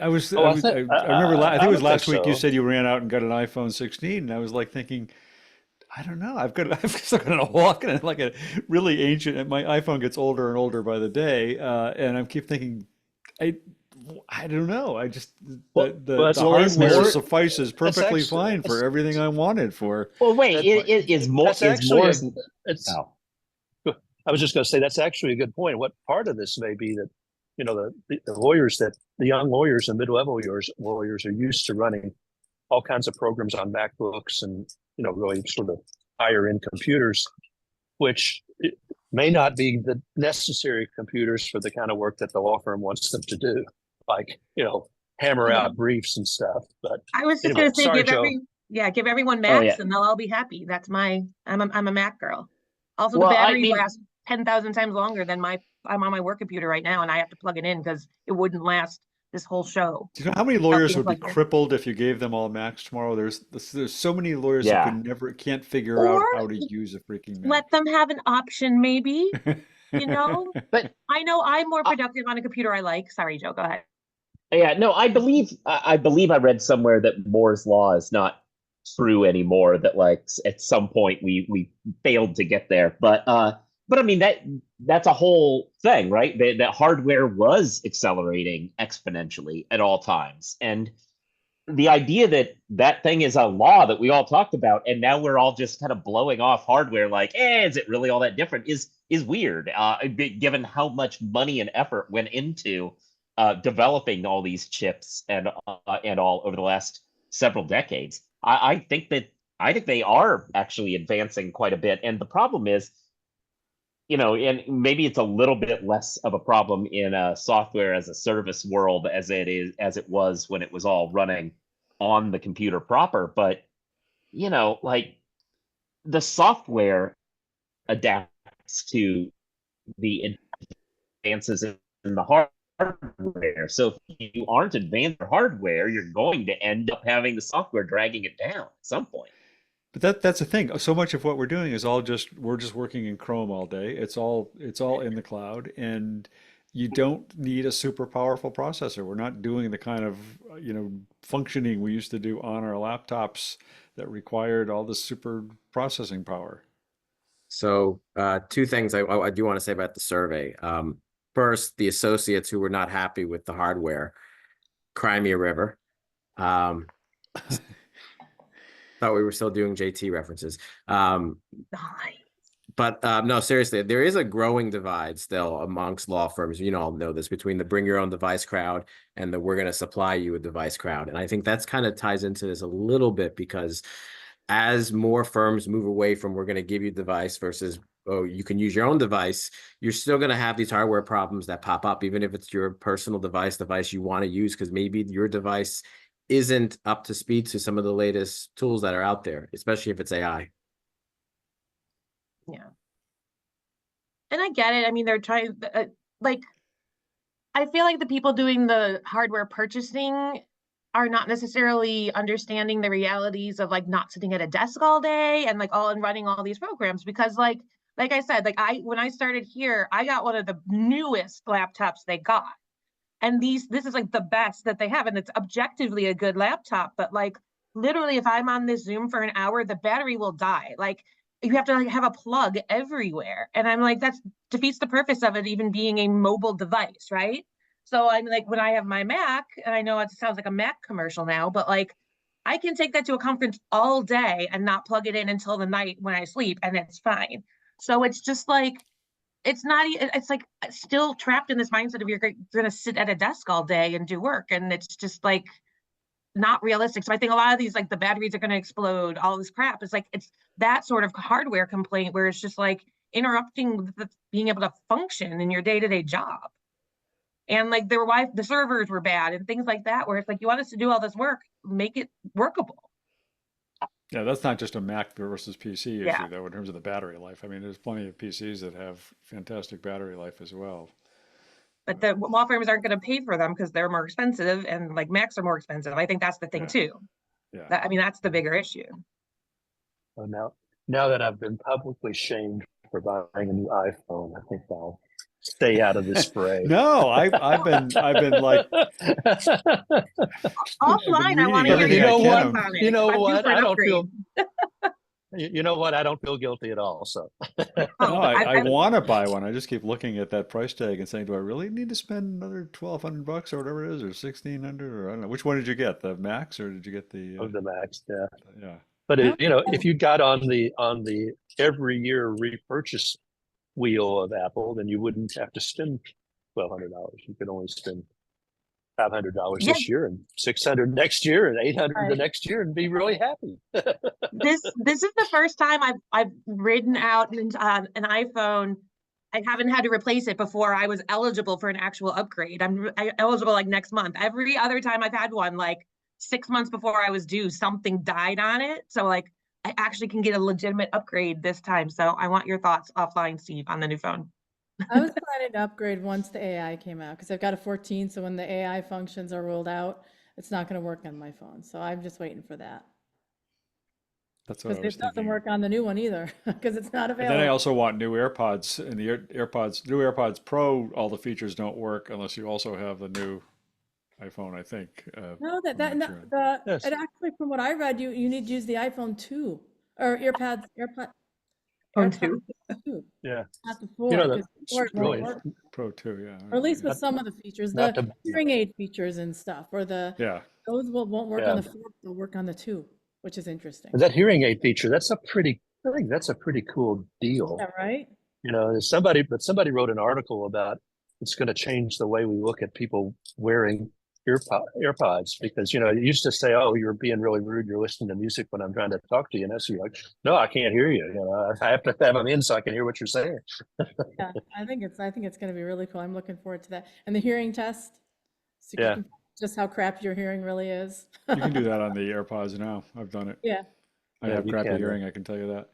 A: was,
C: Oh,
A: I,
C: I
A: was,
C: think-
A: I remember, I think it was
C: would think
A: last week you
C: so.
A: said you ran out and got an iPhone 16, and I was like thinking, I don't know, I've still got to walk in like a really ancient, and my iPhone gets older and older by the day, and I keep thinking, I don't know, I just,
C: Well,
A: the
C: it's
A: hardware
E: more-
A: suffices perfectly
C: actually-
A: fine for everything I wanted for.
E: Well, wait, is more
C: That's
E: is
C: actually
E: more.
C: it's.
E: Oh.
C: I was just going to say that's actually a good point. What part of this may be that the lawyers, that the young lawyers and mid-level lawyers are used to running all kinds of programs on MacBooks and really sort of higher end computers, which may not be the necessary computers for the kind of work that the law firm wants them to do, like hammer out briefs and stuff. But
F: I was just
C: anyway,
F: gonna say,
C: sorry,
F: give everyone
E: Oh,
F: Macs
E: yeah.
F: and they'll all be happy. I'm a Mac girl. Also,
E: Well,
F: the
E: I
F: batteries
E: mean-
F: last 10,000 times longer than I'm on my work computer right now, and I have to plug it in because it wouldn't last this whole show.
A: Do you know how many lawyers
F: things
A: would be
F: like that.
A: crippled if you gave them all Macs tomorrow? There's so many lawyers
E: Yeah.
A: who can't figure out
F: Or
A: how to use a freaking Mac.
F: Let them have an option, maybe.
E: But
F: I know I'm more
E: Uh,
F: productive on a computer I like. Sorry, Joe, go ahead.
E: yeah, no, I believe I read somewhere that Moore's law is not true anymore. That like at some point we failed to get there, but I mean that's a whole thing, right? That hardware was accelerating exponentially at all times, and the idea that thing is a law that we all talked about, and now we're all just kind of blowing off hardware like, is it really all that different? Is weird, given how much money and effort went into developing all these chips and all over the last several decades. I think they are actually advancing quite a bit, and the problem is, and maybe it's a little bit less of a problem in a software as a service world as it was when it was all running on the computer proper. But like the software adapts to the advances in the hardware. So if you aren't advanced hardware, you're going to end up having the software dragging it down at some point.
A: But that's the thing. So much of what we're doing is we're just working in Chrome all day. It's all in the cloud, and you don't need a super powerful processor. We're not doing the kind of functioning we used to do on our laptops that required all this super processing power.
B: So 2 things I do want to say about the survey. First, the associates who were not happy with the hardware, cry me a river. Thought we were still doing JT references. But no, seriously, there is a growing divide still amongst law firms. You all know this, between the bring your own device crowd and the we're going to supply you a device crowd. And I think that's kind of ties into this a little bit, because as more firms move away from we're going to give you a device versus, oh, you can use your own device, you're still going to have these hardware problems that pop up, even if it's your personal device you want to use, because maybe your device isn't up to speed to some of the latest tools that are out there, especially if it's AI.
F: Yeah. And I get it. I mean, they're trying, I feel like the people doing the hardware purchasing are not necessarily understanding the realities of not sitting at a desk all day and running all these programs, because like I said, when I started here, I got one of the newest laptops they got. And this is the best that they have. And it's objectively a good laptop, but literally if I'm on this Zoom for an hour, the battery will die. You have to have a plug everywhere. And I'm that defeats the purpose of it even being a mobile device, right? So I'm when I have my Mac, and I know it sounds like a Mac commercial now, but I can take that to a conference all day and not plug it in until the night when I sleep, and it's fine. So it's just it's not, it's like still trapped in this mindset of you're going to sit at a desk all day and do work. And it's just like not realistic. So I think a lot of these, like the batteries are going to explode, all this crap. It's like, it's that sort of hardware complaint where it's just like interrupting being able to function in your day-to-day job. And like the servers were bad and things like that, where it's like, you want us to do all this work, make it workable.
A: Yeah, that's not just a Mac versus PC issue,
F: Yeah.
A: though, in terms of the battery life. I mean, there's plenty of PCs that have fantastic battery life as well.
F: But the law firms aren't going to pay for them because they're more expensive, and like Macs are more expensive. I think that's the thing
A: Yeah.
F: too.
A: Yeah.
F: I mean, that's the bigger issue.
C: So now that I've been publicly shamed for buying a new iPhone, I think I'll stay out of this fray.
A: No, I've been like
F: Offline, I want to hear
A: everything
F: your
A: I
F: thoughts
A: can.
F: on it.
C: You know
F: I'm due
C: what?
F: for an
C: I don't
F: upgrade.
C: feel. You know what? I don't feel guilty at all. So
F: Oh,
A: No,
F: but
A: I want to buy one. I just keep looking at that price tag and saying, do I really need to spend another $1,200 or whatever it is, or 1,600, or I don't know. Which one did you get? The Max, or did you get the?
C: of the Max, yeah.
A: Yeah.
C: But if you got on the every year repurchase wheel of Apple, then you wouldn't have to spend $1,200. You could only spend $500
F: Yeah.
C: this year and $600 next year and $800 the
D: Right.
C: next year and be really happy.
F: this is the first time I've ridden out an iPhone. I haven't had to replace it before I was eligible for an actual upgrade. I'm eligible like next month. Every other time I've had one, like 6 months before I was due, something died on it. So like I actually can get a legitimate upgrade this time. So I want your thoughts offline, Steve, on the new phone.
D: I was planning to upgrade once the AI came out because I've got a 14. So when the AI functions are rolled out, it's not going to work on my phone. So I'm just waiting for that.
A: That's what I
D: Because
A: was
D: it doesn't
A: thinking.
D: work on the new one either because it's not
A: And then I
D: available.
A: also want new AirPods, and the new AirPods Pro, all the features don't work unless you also have the new iPhone, I think.
D: No,
A: I'm not
D: no,
A: sure.
C: Yes.
D: it actually, from what I read, you need to use the iPhone 2 or AirPods
F: Phone 2.
D: 2,
C: Yeah.
D: not the
C: You
D: 4,
C: know,
D: because
C: that's
D: 4
C: really
D: won't work.
A: Pro 2, yeah.
D: Or at least with
C: Not-
D: some of the features,
C: not
D: the
C: to-
D: hearing aid features and stuff, or
A: Yeah.
D: those won't work
C: Yeah.
D: on the 4, they'll work on the 2, which is interesting.
C: And that hearing aid feature, I think that's a pretty cool deal.
D: Yeah, right?
C: You know, somebody wrote an article about it's going to change the way we look at people wearing AirPods, because, you know, it used to say, oh, you're being really rude, you're listening to music when I'm trying to talk to you. And that's you're like, no, I can't hear you. You know, I have to have them in so I can hear what you're saying.
D: Yeah, I think it's going to be really cool. I'm looking forward to that. And the hearing test, so you
C: Yeah.
D: can just how crappy your hearing really is.
A: You can do that on the AirPods now. I've done it.
D: Yeah.
A: I
C: Yeah,
A: have
C: you
A: crappy
C: can, yeah.
A: hearing, I can tell you that.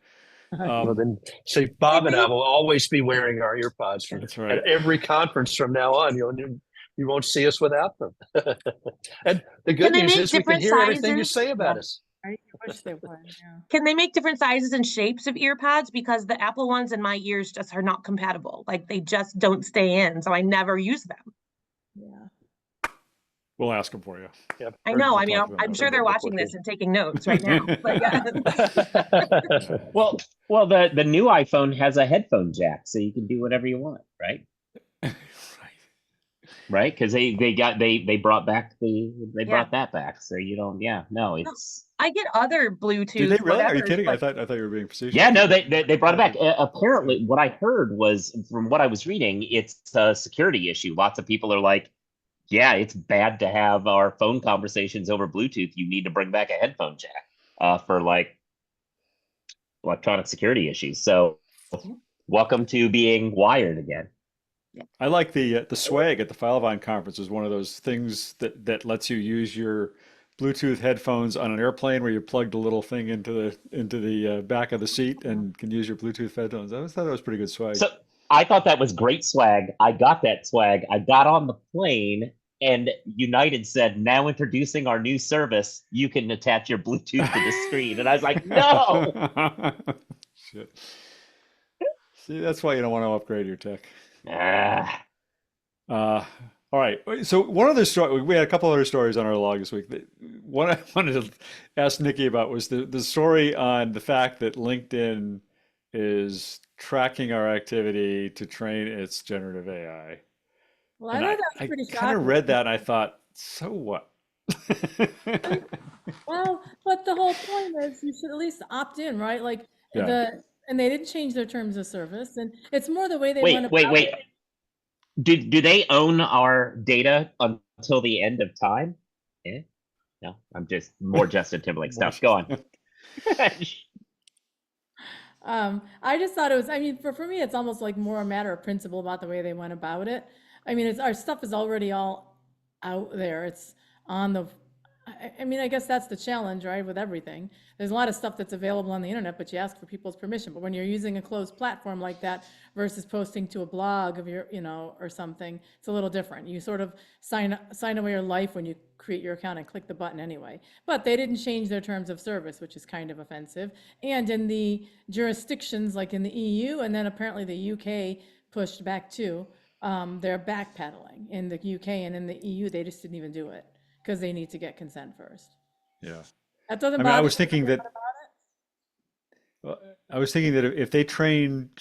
C: Well, then, see, Bob and I will always be wearing our earpods
A: That's right.
C: at every conference from now on. You won't see us without them. And the good
F: Can they
C: news
F: make
C: is we can
F: different
C: hear everything you
F: sizes?
C: say about
F: Yeah.
C: us.
D: I wish they would, yeah.
F: Can they make different sizes and shapes of ear pods? Because the Apple ones in my ears just are not compatible. Like they just don't stay in. So I never use them.
D: Yeah.
A: We'll ask them for you.
C: Yeah,
F: I know. I
A: We'll
F: mean,
A: talk to them
F: I'm
A: about
F: sure
A: it.
F: they're watching this and taking notes right now. But yeah.
E: Well, the new iPhone has a headphone jack, so you can do whatever you want, right? Right? Because they brought back brought that back, so you don't. Yeah, no, it's.
F: I get other Bluetooth.
A: Did they really? Are you
F: whatevers,
A: kidding? I
F: but-
A: thought you were being facetious.
E: Yeah, no, they brought it back. Apparently, what I heard was, from what I was reading, it's a security issue. Lots of people are like, yeah, it's bad to have our phone conversations over Bluetooth. You need to bring back a headphone jack for like electronic security issues. So welcome to being wired again.
A: I like the swag at the Filevine conference was one of those things that lets you use your Bluetooth headphones on an airplane where you plugged a little thing into the back of the seat and can use your Bluetooth headphones. I thought that was pretty good swag.
E: So I thought that was great swag. I got that swag. I got on the plane and United said, now introducing our new service, you can attach your Bluetooth to the screen. And I was like, no.
A: Shit. See, that's why you don't want to upgrade your tech.
E: Ah.
A: All right. So one other story, we had a couple other stories on our log this week. One I wanted to ask Nikki about was the story on the fact that LinkedIn is tracking our activity to train its generative AI.
D: Well, I
A: And
D: thought that was pretty
A: I kind of
D: shocking.
A: read that and I thought, so what?
D: Well, but the whole point is you should at least opt in, right? Like
A: Yeah.
D: And they didn't change their terms of service, and it's more the way they went
E: Wait,
D: about
E: wait,
D: it.
E: wait. Do they own our data until the end of time? Eh? No, I'm just more Justin Timberlake stuff. Go on.
D: I just thought it was, I mean, for me, it's almost like more a matter of principle about the way they went about it. I mean, our stuff is already all out there. It's on the, I mean, I guess that's the challenge, right, with everything. There's a lot of stuff that's available on the internet, but you ask for people's permission. But when you're using a closed platform like that versus posting to a blog of your, or something, it's a little different. You sort of sign away your life when you create your account and click the button anyway. But they didn't change their terms of service, which is kind of offensive. And in the jurisdictions, like in the EU, and then apparently the UK pushed back too, they're backpedaling. In the UK and in the EU, they just didn't even do it because they need to get consent first.
A: Yeah.
D: That doesn't
A: I mean,
D: bother
A: I was thinking that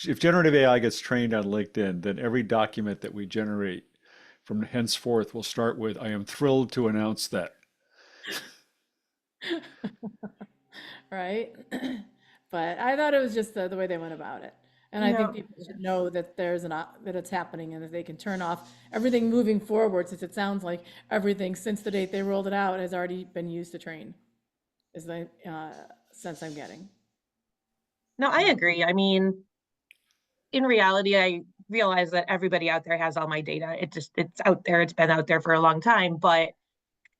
A: if generative AI gets trained on LinkedIn, then every document that we generate from henceforth will start with, "I am thrilled to announce that."
D: right? But I thought it was just the way they went about it. And I think
F: Yeah.
D: people should know that that it's happening and that they can turn off everything moving forward, since it sounds like everything since the date they rolled it out has already been used to train, is the sense I'm getting.
F: No, I agree. I mean, in reality, I realize that everybody out there has all my data. It's out there. It's been out there for a long time, but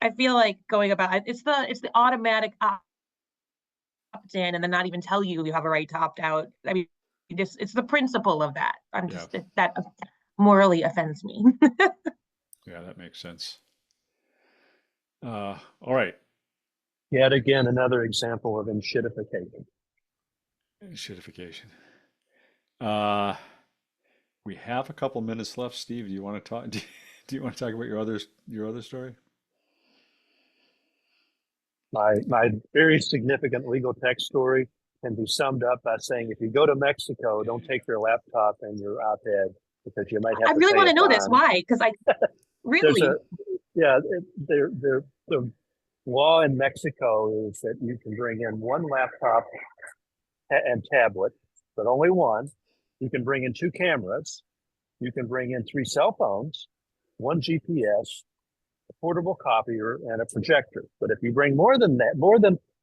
F: I feel like going about it, it's the automatic opt-in and then not even tell you have a right to opt out. I mean, it's the principle of that. That morally offends me.
A: Yeah, that makes sense. All right.
C: Yet again, another example of enshittification.
A: Shitification. We have a couple minutes left. Steve, do you want to talk? Do you want to talk about your other story?
C: My very significant legal tech story can be summed up by saying, if you go to Mexico, don't take your laptop and your iPad because you might have
F: I
C: to
F: really
C: pay
F: want
C: a
F: to know this.
C: fine.
F: Why? Because
C: The law in Mexico is that you can bring in one laptop and tablet, but only one. You can bring in two cameras. You can bring in 3 cell phones, one GPS, a portable copier, and a projector. But if you bring more than that,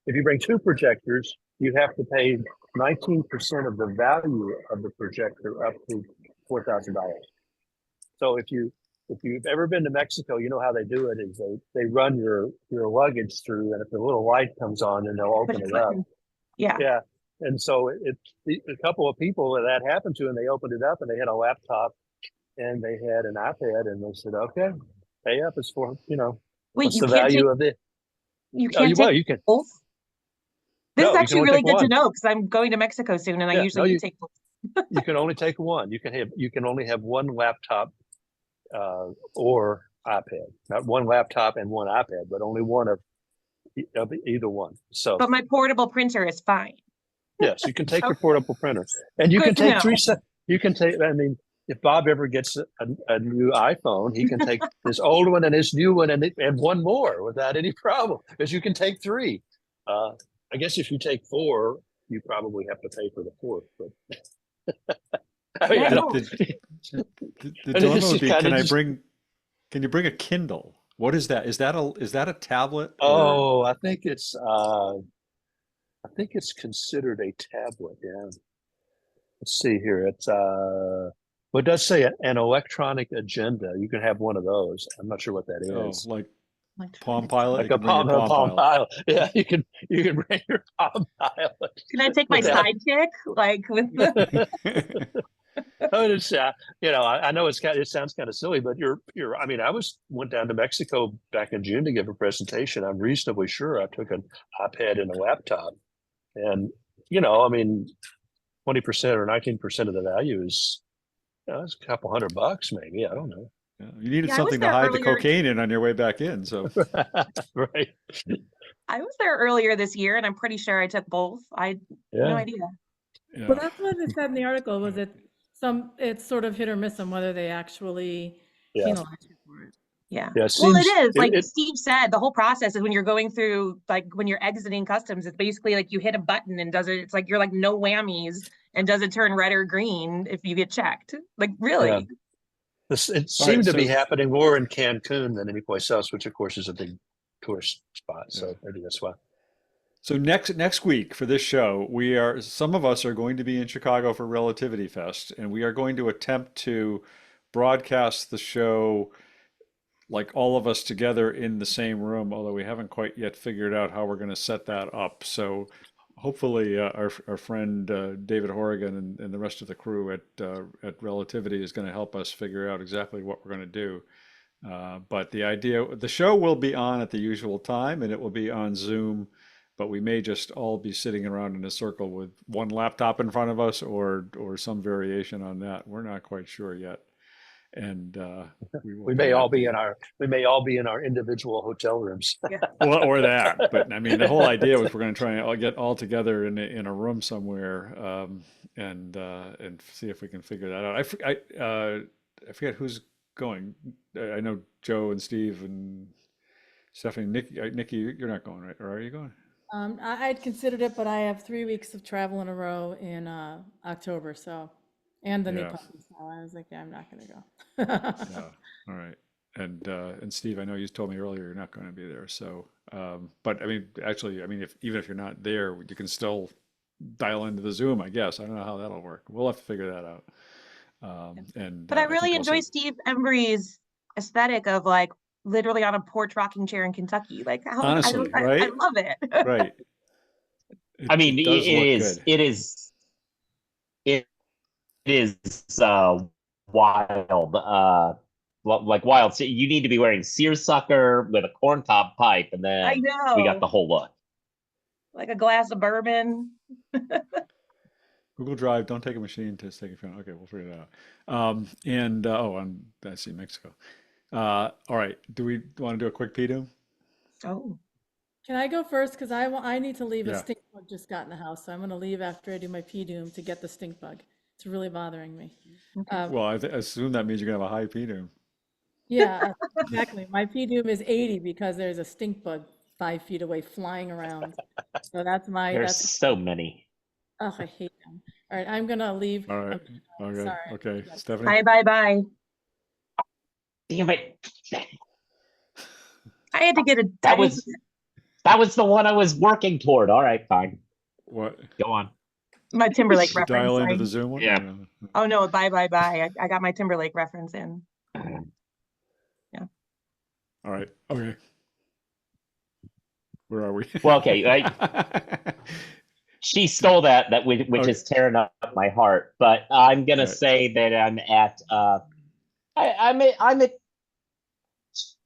C: if you bring 2 projectors, you have to pay 19% of the value of the projector, up to $4,000. So if you've ever been to Mexico, you know how they do it is they run your luggage through, and if the little light comes on, then they'll open it up.
F: yeah.
C: Yeah. And so a couple of people that happened to, and they opened it up and they had a laptop and they had an iPad, and they said, okay, pay up. It's for,
F: Wait,
C: what's
F: you
C: the
F: can't
C: value
F: take
C: of it?
F: you can't take
C: You can.
F: both. This
C: No,
F: is
C: you can
F: actually
C: only
F: really
C: take
F: good to
C: one.
F: know because I'm going to Mexico soon, and I
C: Yeah,
F: usually
C: no,
F: take both.
C: You can only take one. You can only have one laptop or iPad, not one laptop and one iPad, but only one of either one. So
F: But my portable printer is fine.
C: yes, you can take your
F: Okay.
C: portable printer, and you
F: Good
C: can
F: to
C: take
F: know.
C: you can take. I mean, if Bob ever gets a new iPhone, he can take his old one and his new one and one more without any problem, because you can take 3. I guess if you take 4, you probably have to pay for the 4th. But I mean,
F: Yeah,
C: I don't.
F: no.
A: The
C: And
A: dilemma
C: this
A: would
C: is
A: be,
C: kinda
A: can you bring a Kindle? What is that? Is that a tablet? Or
C: Oh, I think it's considered a tablet. Yeah. Let's see here. Well, it does say an electronic agenda. You can have one of those. I'm not sure what that is.
A: like
F: Like,
A: Palm Pilot?
C: Like
A: You
C: a
A: can bring your
C: Palm
A: Pilot.
C: Pilot. Yeah, you can bring your Palm Pilot.
F: Can I take my
C: without-
F: sidekick? Like with the
C: Oh, it's I know it sounds kind of silly, but I mean, I went down to Mexico back in June to give a presentation. I'm reasonably sure I took an iPad and a laptop, and I mean, 20% or 19% of the value is it's a couple $100 maybe. I don't know.
A: Yeah, you needed
F: Yeah, I was
A: something to
F: there
A: hide the
F: earlier.
A: cocaine in on your way back in. So
C: Right.
F: I was there earlier this year, and I'm pretty sure I took both. I no
C: Yeah.
F: idea.
A: yeah.
D: Well, that's what it said in the article, was that it's sort of hit or miss on whether they actually
C: Yeah.
D: penalize you for it.
F: Yeah.
C: Yeah, it
F: Well, it
C: seems
F: is like
C: it
F: Steve said, the whole process is when you're going through, like when you're exiting customs, it's basically like you hit a button and does it, it's like you're like no whammies and does it turn red or green if you get checked? Like
C: yeah.
F: really?
C: It
A: All right,
C: seemed to be
A: so
C: happening more in Cancun than any place else, which of course is a big tourist spot.
A: yeah.
C: So maybe that's why.
A: So next week for this show, some of us are going to be in Chicago for Relativity Fest, and we are going to attempt to broadcast the show like all of us together in the same room, although we haven't quite yet figured out how we're going to set that up. So hopefully our friend David Horrigan and the rest of the crew at Relativity is going to help us figure out exactly what we're going to do. But the show will be on at the usual time, and it will be on Zoom, but we may just all be sitting around in a circle with one laptop in front of us or some variation on that. We're not quite sure yet. And we will
C: We
A: come
C: may all
A: at
C: be
A: you.
C: in our individual hotel rooms.
F: Yeah.
A: Well, or that, but I mean, the whole idea was we're going to try and all get all together in a room somewhere, and see if we can figure that out. I forget who's going. I know Joe and Steve and Stephanie. Nikki, you're not going, right? Or are you going?
D: I'd considered it, but I have 3 weeks of travel in a row in October, so, and the new
A: Yeah,
D: puppy, so I was like, yeah, I'm not gonna go.
A: yeah. All right. And Steve, I know you told me earlier you're not going to be there. So, but I mean, actually, I mean, even if you're not there, you can still dial into the Zoom, I guess. I don't know how that'll work. We'll have to figure that out. And
F: But I
A: I think
F: really enjoy
A: also,
F: Steve Embry's aesthetic of like literally on a porch rocking chair in Kentucky. Like how
A: honestly,
F: I
A: right?
F: love it.
A: Right.
E: I mean,
A: It does look good.
E: it is wild. Like wild. So you need to be wearing seersucker with a corncob pipe, and
F: I
E: then we got
F: know.
E: the whole look.
F: Like a glass of bourbon.
A: Google Drive, don't take a machine to take a phone. Okay, we'll figure it out. I see Mexico. All right. Do we want to do a quick PDUM?
F: Oh.
D: Can I go first? Because I need to leave. A
A: Yeah.
D: stink bug just got in the house, so I'm gonna leave after I do my pee doom to get the stink bug. It's really bothering me.
A: Well, I assume that means you're gonna have a high PDUM.
D: Yeah, exactly. My pee doom is 80 because there's a stink bug 5 feet away flying around. So
E: There's so many.
D: oh, I hate them. All right, I'm gonna leave.
A: All right.
D: I'm
A: Okay.
D: sorry.
A: Okay.
D: Yes.
A: Stephanie?
F: Bye.
E: Damn it!
F: I had to get a
E: That was the one I was working toward. All right, fine.
A: What?
E: Go on.
F: my Timberlake
A: You
F: reference.
A: dial into the Zoom one?
E: Yeah.
F: Oh no, bye. I got my Timberlake reference in.
A: All right. Okay. Where are we?
E: Well, okay. She stole that which
A: Okay.
E: is tearing up my heart. But I'm gonna
A: Right.
E: say that I'm at I'm at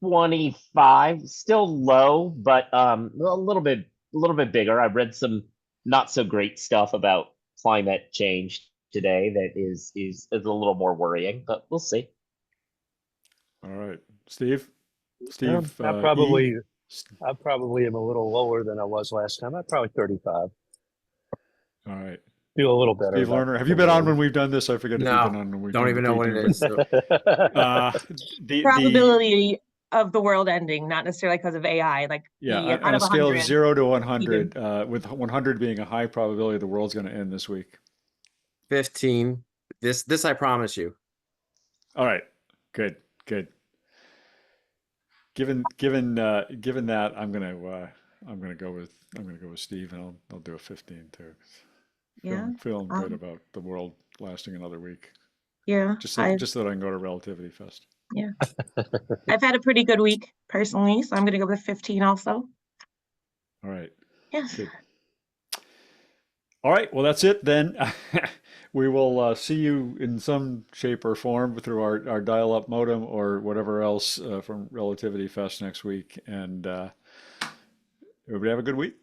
E: 25, still low, but a little bit bigger. I read some not so great stuff about climate change today that is a little more worrying, but we'll see.
A: All right. Steve?
C: Um,
A: Steve,
C: I probably I probably am a little lower than I was last time. I'm probably 35.
A: All right.
C: Feel a little better.
A: Steve
C: about
A: Lerner, have you been on
C: the
A: when we've done this? I forget if you've been
B: No,
A: on when we've
B: don't
A: done
B: even
A: the
B: know what it
A: PDUM,
B: is. So
A: the
F: Probability of the world ending, not necessarily because of AI. Like
A: yeah,
F: out
A: on a
F: of
A: scale of
F: 100.
A: 0 to 100, with 100 being a high probability the world's going to end this week.
B: 15. This I promise you.
A: All right. Good. Given that, I'm gonna go with Steve, and I'll do a 15 too.
F: Yeah.
A: Feeling good about the world lasting another week.
F: Yeah.
A: Just so that I can go to Relativity Fest.
F: I've had a pretty good week personally, so I'm gonna go with 15 also.
A: All right.
F: Yes.
A: Good. All right. Well, that's it then. We will see you in some shape or form through our dial-up modem or whatever else from Relativity Fest next week. And everybody have a good week.